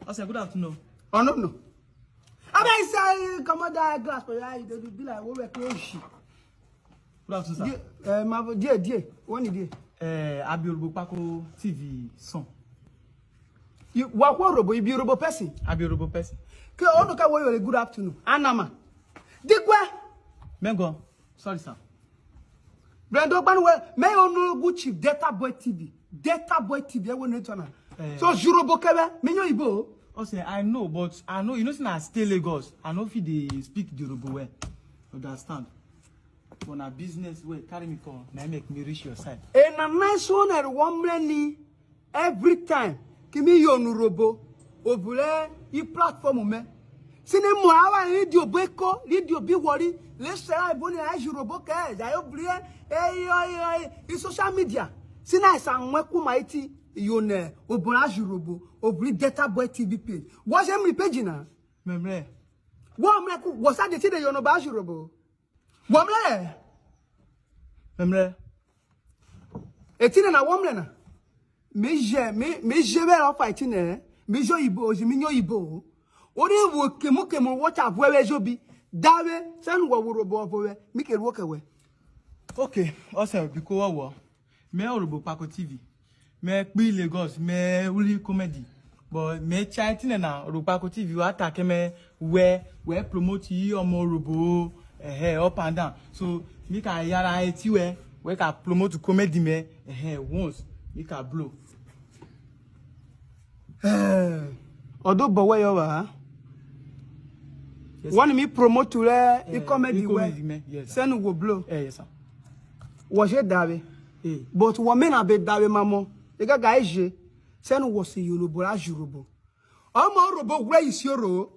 I said good afternoon. Oh no. I say come on that glass for you. They be like we close. Good afternoon, sir. My dear. When is it? Urhobo Pako TV son. You what Urhobo? You be Urhobo person? Urhobo person. Okay, all the way you good afternoon. Anama. Digwa. Mengo. Sorry, sir. Brando Banwe, may on good chief Data Boy TV. Data Boy TV, I want to know. So Urhobo Kebe, me know Ibo. I know, but I know you know since I stay Lagos, I know if they speak the Urhobo well. Understand? For a business way, carry me call, now make me reach your side. And a nice one at 1 million every time. Give me your Urhobo. Over you platform me. Sine mo awa radio beko, radio bi worry. Let's say I boni a Urhobo ke. I obliye in social media. Sine I sang weku maiti yone obora Urhobo, obri Data Boy TV page. What's every page na? Memre. Was that the thing you know about Urhobo? Wamle. Memre. Etina na wamle na. Me je be fighting eh. Me jo ibo, je minyo ibo. Ori wo kemo watch avowe jobi. Dawe sen wo Urhobo avowe. Mi ke work away. Okay, also because what? Me Urhobo Pako TV. Me be Lagos, me uli comedy. But me chatting na Urhobo Pako TV we attack me we promote you or more Urhobo up and down. So me can yara it we can promote comedy me once me can blow. Odo bowe yo wa. One me promote to le comedy we. Yes. Send go blow. Yes sir. Was je dawe. But women are be dawe mamo. E ga je. Send was Uyono bora Urhobo. Omo Urhobo where is your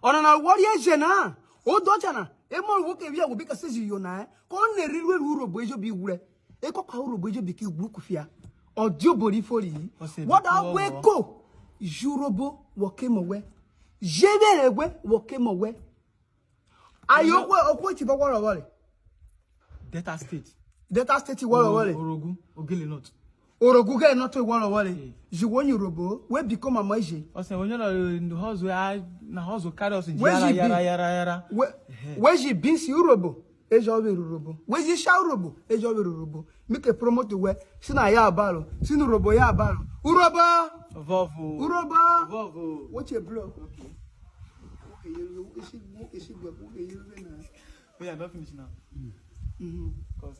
ona na warrior je na. O doja na. E mo wo ke wi ago be ka se Uyono ko ne riwe Urhobo ejo bi wure. E ko kwa Urhobo ejo bi ki gbu kufia. Odio bori fori. What are we go? Urhobo wo came away. Jebe we wo came away. Ayo okwo ti bo woro wole. Data State. Data State woro wole. Orogu ogele not. Orogu ge not woro wole. You want Urhobo we become a maje. I say when you in the house where na house carry us in yara. Where she been si Urhobo? Ejo be Urhobo. Where she sha Urhobo? Ejo be Urhobo. Make a promote we. Sina ya abalo. Sinu Urhobo ya abalo. Urhobo. Vovo. Urhobo. Vovo. What you blow? Okay. Okay, you go. Okay, you go. We are not finished now. Because